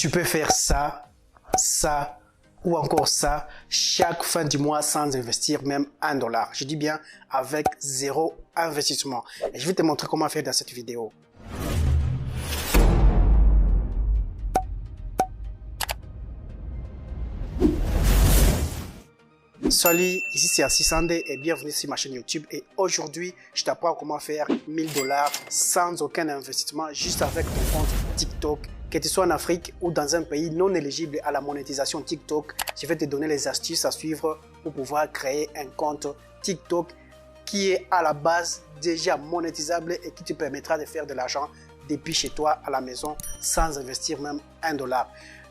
Tu peux faire ça, ça ou encore ça chaque fin du mois sans investir même $1. Je dis bien avec zéro investissement. Et je vais te montrer comment faire dans cette vidéo. Salut, ici c'est Assisande et bienvenue sur ma chaîne YouTube. Et aujourd'hui, je t'apprends comment faire $1000 sans aucun investissement, juste avec ton compte TikTok. Que tu sois en Afrique ou dans un pays non éligible à la monétisation TikTok, je vais te donner les astuces à suivre pour pouvoir créer un compte TikTok qui est à la base déjà monétisable et qui te permettra de faire de l'argent depuis chez toi à la maison sans investir même $1.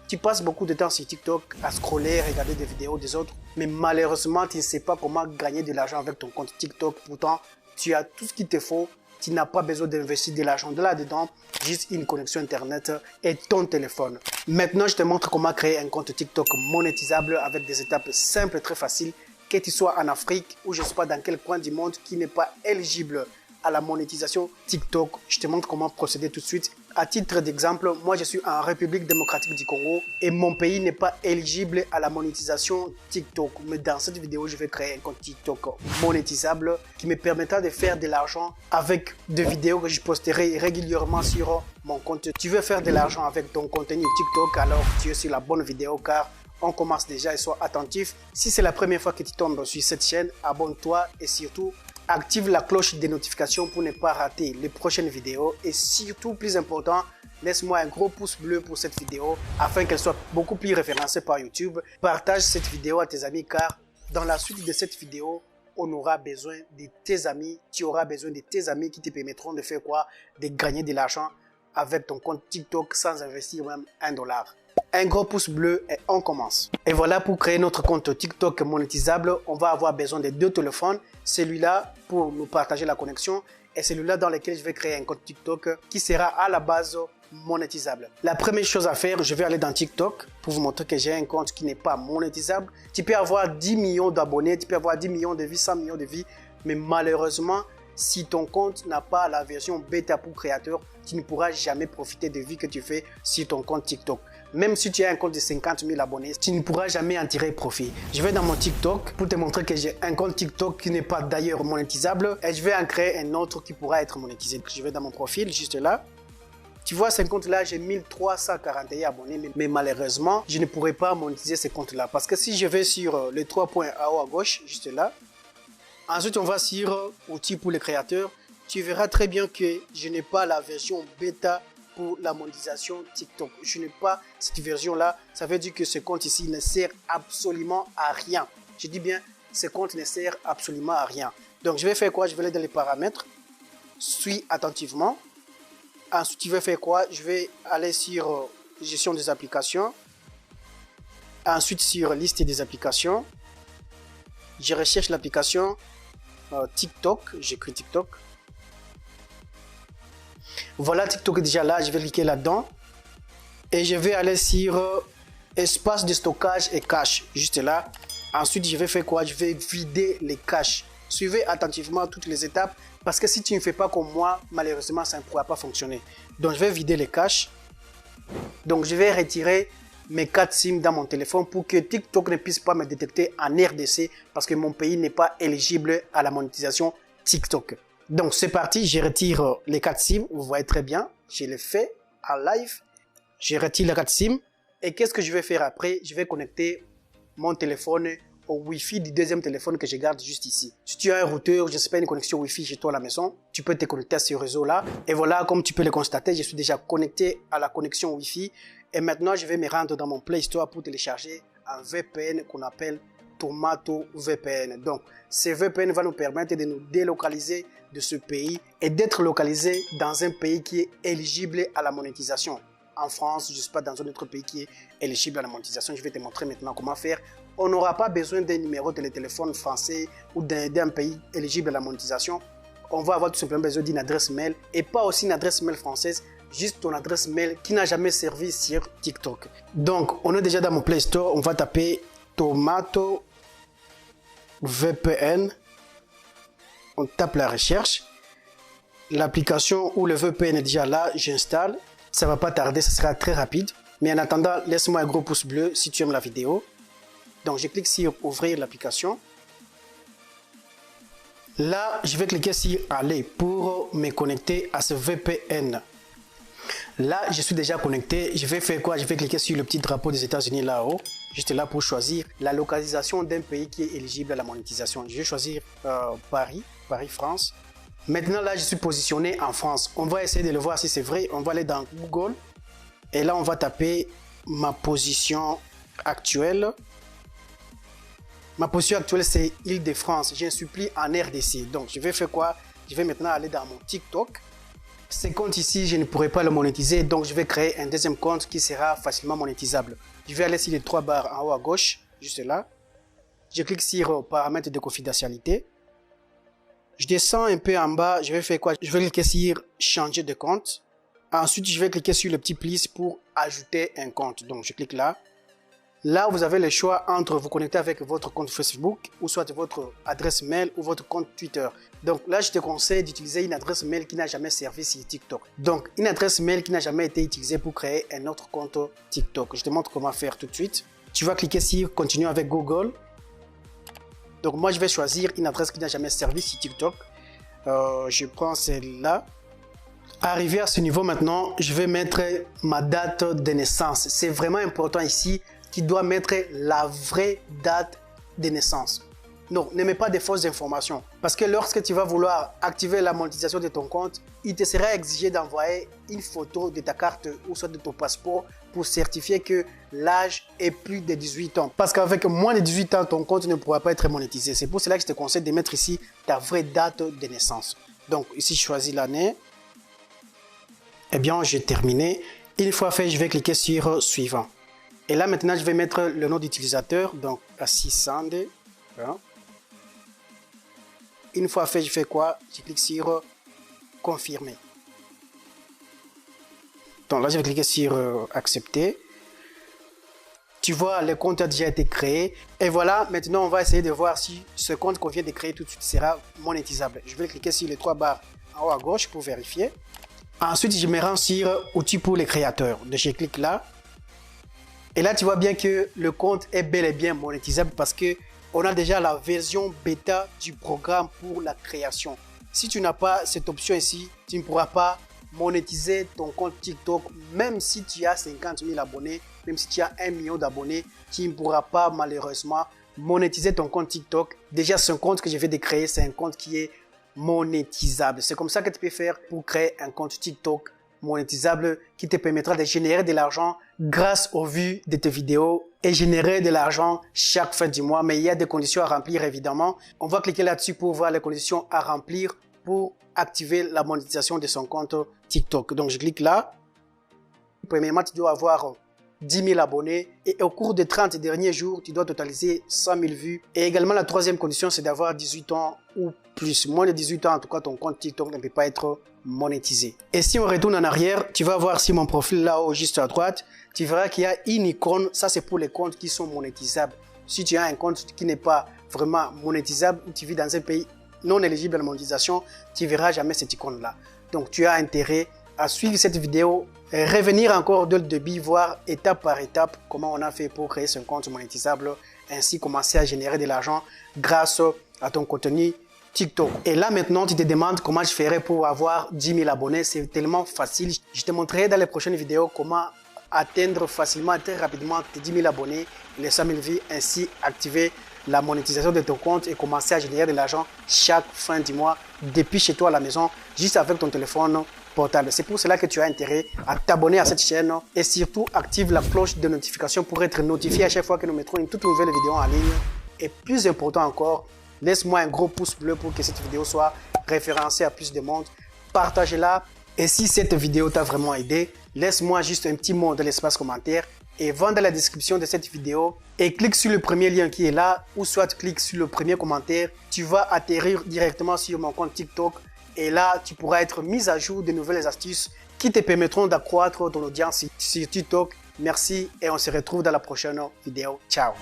Tu passes beaucoup de temps sur TikTok à scroller, regarder des vidéos des autres, mais malheureusement, tu ne sais pas comment gagner de l'argent avec ton compte TikTok. Pourtant, tu as tout ce qu'il te faut. Tu n'as pas besoin d'investir de l'argent de là-dedans, juste une connexion Internet et ton téléphone. Maintenant, je te montre comment créer un compte TikTok monétisable avec des étapes simples et très faciles. Que tu sois en Afrique ou je ne sais pas dans quel coin du monde qui n'est pas éligible à la monétisation TikTok, je te montre comment procéder tout de suite. À titre d'exemple, moi je suis en République démocratique du Congo et mon pays n'est pas éligible à la monétisation TikTok. Mais dans cette vidéo, je vais créer un compte TikTok monétisable qui me permettra de faire de l'argent avec des vidéos que je posterai régulièrement sur mon compte. Tu veux faire de l'argent avec ton contenu TikTok, alors tu es sur la bonne vidéo car on commence déjà et sois attentif. Si c'est la première fois que tu tombes sur cette chaîne, abonne-toi et surtout active la cloche des notifications pour ne pas rater les prochaines vidéos et surtout, plus important, laisse-moi un gros pouce bleu pour cette vidéo afin qu'elle soit beaucoup plus référencée par YouTube. Partage cette vidéo à tes amis car dans la suite de cette vidéo, on aura besoin de tes amis. Tu auras besoin de tes amis qui te permettront de faire quoi? De gagner de l'argent avec ton compte TikTok sans investir même $1. Un gros pouce bleu et on commence. Et voilà, pour créer notre compte TikTok monétisable, on va avoir besoin de deux téléphones. Celui-là pour nous partager la connexion et celui-là dans lequel je vais créer un compte TikTok qui sera à la base monétisable. La première chose à faire, je vais aller dans TikTok pour vous montrer que j'ai un compte qui n'est pas monétisable. Tu peux avoir 10 millions d'abonnés, tu peux avoir 10 millions de vues, 100 millions de vues, mais malheureusement, si ton compte n'a pas la version bêta pour créateur, tu ne pourras jamais profiter des vues que tu fais sur ton compte TikTok. Même si tu as un compte de 50 000 abonnés, tu ne pourras jamais en tirer profit. Je vais dans mon TikTok pour te montrer que j'ai un compte TikTok qui n'est pas d'ailleurs monétisable et je vais en créer un autre qui pourra être monétisé. Je vais dans mon profil, juste là. Tu vois, ce compte-là, j'ai 1341 abonnés, mais malheureusement, je ne pourrai pas monétiser ce compte-là parce que si je vais sur les trois points en haut à gauche, juste là, ensuite on va sur outils pour les créateurs, tu verras très bien que je n'ai pas la version bêta pour la monétisation TikTok. Je n'ai pas cette version-là. Ça veut dire que ce compte ici ne sert absolument à rien. Je dis bien, ce compte ne sert absolument à rien. Donc, je vais faire quoi? Je vais aller dans les paramètres. Suis attentivement. Ensuite, je vais faire quoi? Je vais aller sur gestion des applications. Ensuite, sur liste des applications. Je recherche l'application TikTok. J'écris TikTok. Voilà, TikTok est déjà là, je vais cliquer là-dedans et je vais aller sur espace de stockage et cache, juste là. Ensuite, je vais faire quoi? Je vais vider les caches. Suivez attentivement toutes les étapes parce que si tu ne fais pas comme moi, malheureusement, ça ne pourra pas fonctionner. Donc, je vais vider les caches. Donc, je vais retirer mes 4 SIM dans mon téléphone pour que TikTok ne puisse pas me détecter en RDC parce que mon pays n'est pas éligible à la monétisation TikTok. Donc, c'est parti, je retire les 4 SIM. Vous voyez très bien, je l'ai fait en live. Je retire les 4 SIM. Et qu'est-ce que je vais faire après? Je vais connecter mon téléphone au Wi-Fi du deuxième téléphone que je garde juste ici. Si tu as un routeur, je ne sais pas, une connexion Wi-Fi chez toi à la maison, tu peux te connecter à ce réseau-là. Et voilà, comme tu peux le constater, je suis déjà connecté à la connexion Wi-Fi. Et maintenant, je vais me rendre dans mon Play Store pour télécharger un VPN qu'on appelle Tomato VPN. Donc, ce VPN va nous permettre de nous délocaliser de ce pays et d'être localisé dans un pays qui est éligible à la monétisation. En France, je ne sais pas, dans un autre pays qui est éligible à la monétisation. Je vais te montrer maintenant comment faire. On n'aura pas besoin d'un numéro de téléphone français ou d'un pays éligible à la monétisation. On va avoir tout simplement besoin d'une adresse mail et pas aussi une adresse mail française, juste ton adresse mail qui n'a jamais servi sur TikTok. Donc, on est déjà dans mon Play Store. On va taper Tomato VPN. On tape la recherche. L'application ou le VPN est déjà là. J'installe. Ça ne va pas tarder, ça sera très rapide. Mais en attendant, laisse-moi un gros pouce bleu si tu aimes la vidéo. Donc, je clique sur ouvrir l'application. Là, je vais cliquer sur aller pour me connecter à ce VPN. Là, je suis déjà connecté. Je vais faire quoi? Je vais cliquer sur le petit drapeau des États-Unis là-haut. Juste là pour choisir la localisation d'un pays qui est éligible à la monétisation. Je vais choisir Paris, France. Maintenant, là, je suis positionné en France. On va essayer de le voir si c'est vrai. On va aller dans Google. Et là, on va taper ma position actuelle. Ma position actuelle, c'est Île-de-France. Je ne suis plus en RDC. Donc, je vais faire quoi? Je vais maintenant aller dans mon TikTok. Ce compte ici, je ne pourrai pas le monétiser. Donc, je vais créer un deuxième compte qui sera facilement monétisable. Je vais aller sur les 3 barres en haut à gauche, juste là. Je clique sur paramètres de confidentialité. Je descends un peu en bas. Je vais faire quoi? Je vais cliquer sur changer de compte. Ensuite, je vais cliquer sur le petit plus pour ajouter un compte. Donc, je clique là. Là, vous avez le choix entre vous connecter avec votre compte Facebook ou soit votre adresse mail ou votre compte Twitter. Donc là, je te conseille d'utiliser une adresse mail qui n'a jamais servi sur TikTok. Donc, une adresse mail qui n'a jamais été utilisée pour créer un autre compte TikTok. Je te montre comment faire tout de suite. Tu vas cliquer sur continuer avec Google. Donc, moi, je vais choisir une adresse qui n'a jamais servi sur TikTok. Je prends celle-là. Arrivé à ce niveau maintenant, je vais mettre ma date de naissance. C'est vraiment important ici. Tu dois mettre la vraie date de naissance. Non, ne mets pas de fausses informations. Parce que lorsque tu vas vouloir activer la monétisation de ton compte, il te sera exigé d'envoyer une photo de ta carte ou soit de ton passeport pour certifier que l'âge est plus de 18 ans. Parce qu'avec moins de 18 ans, ton compte ne pourra pas être monétisé. C'est pour cela que je te conseille de mettre ici ta vraie date de naissance. Donc ici, je choisis l'année. Eh bien, j'ai terminé. Une fois fait, je vais cliquer sur suivant. Et là, maintenant, je vais mettre le nom d'utilisateur, donc Assisande. Voilà. Une fois fait, je fais quoi? Je clique sur confirmer. Donc là, je vais cliquer sur accepter. Tu vois, le compte a déjà été créé. Et voilà, maintenant, on va essayer de voir si ce compte qu'on vient de créer tout de suite sera monétisable. Je vais cliquer sur les 3 barres en haut à gauche pour vérifier. Ensuite, je me rends sur outils pour les créateurs. Donc, je clique là. Et là, tu vois bien que le compte est bel et bien monétisable parce que on a déjà la version bêta du programme pour la création. Si tu n'as pas cette option ici, tu ne pourras pas monétiser ton compte TikTok. Même si tu as 50 000 abonnés, même si tu as 1 million d'abonnés, tu ne pourras pas malheureusement monétiser ton compte TikTok. Déjà, ce compte que je viens de créer, c'est un compte qui est monétisable. C'est comme ça que tu peux faire pour créer un compte TikTok monétisable qui te permettra de générer de l'argent grâce aux vues de tes vidéos et générer de l'argent chaque fin du mois. Mais il y a des conditions à remplir évidemment. On va cliquer là-dessus pour voir les conditions à remplir pour activer la monétisation de son compte TikTok. Donc je clique là. Premièrement, tu dois avoir 10 000 abonnés et au cours des 30 derniers jours, tu dois totaliser 100 000 vues. Et également, la troisième condition, c'est d'avoir 18 ans ou plus. Moins de 18 ans, en tout cas, ton compte TikTok ne peut pas être monétisé. Et si on retourne en arrière, tu vas voir sur mon profil là-haut, juste à droite, tu verras qu'il y a une icône. Ça, c'est pour les comptes qui sont monétisables. Si tu as un compte qui n'est pas vraiment monétisable ou tu vis dans un pays non éligible à la monétisation, tu verras jamais cette icône-là. Donc, tu as intérêt à suivre cette vidéo, revenir encore dès le début, voir étape par étape comment on a fait pour créer son compte monétisable, ainsi commencer à générer de l'argent grâce à ton contenu TikTok. Et là maintenant, tu te demandes comment je ferais pour avoir 10 000 abonnés. C'est tellement facile. Je te montrerai dans les prochaines vidéos comment atteindre facilement, très rapidement tes 10 000 abonnés, les 100 000 vues, ainsi activer la monétisation de ton compte et commencer à générer de l'argent chaque fin du mois depuis chez toi à la maison, juste avec ton téléphone portable. C'est pour cela que tu as intérêt à t'abonner à cette chaîne et surtout active la cloche de notification pour être notifié à chaque fois que nous mettrons une toute nouvelle vidéo en ligne. Et plus important encore, laisse-moi un gros pouce bleu pour que cette vidéo soit référencée à plus de monde. Partagez-la. Et si cette vidéo t'a vraiment aidé, laisse-moi juste un petit mot dans l'espace commentaire et va dans la description de cette vidéo et clique sur le premier lien qui est là ou soit clique sur le premier commentaire. Tu vas atterrir directement sur mon compte TikTok et là, tu pourras être mis à jour de nouvelles astuces qui te permettront d'accroître ton audience sur TikTok. Merci et on se retrouve dans la prochaine vidéo. Ciao!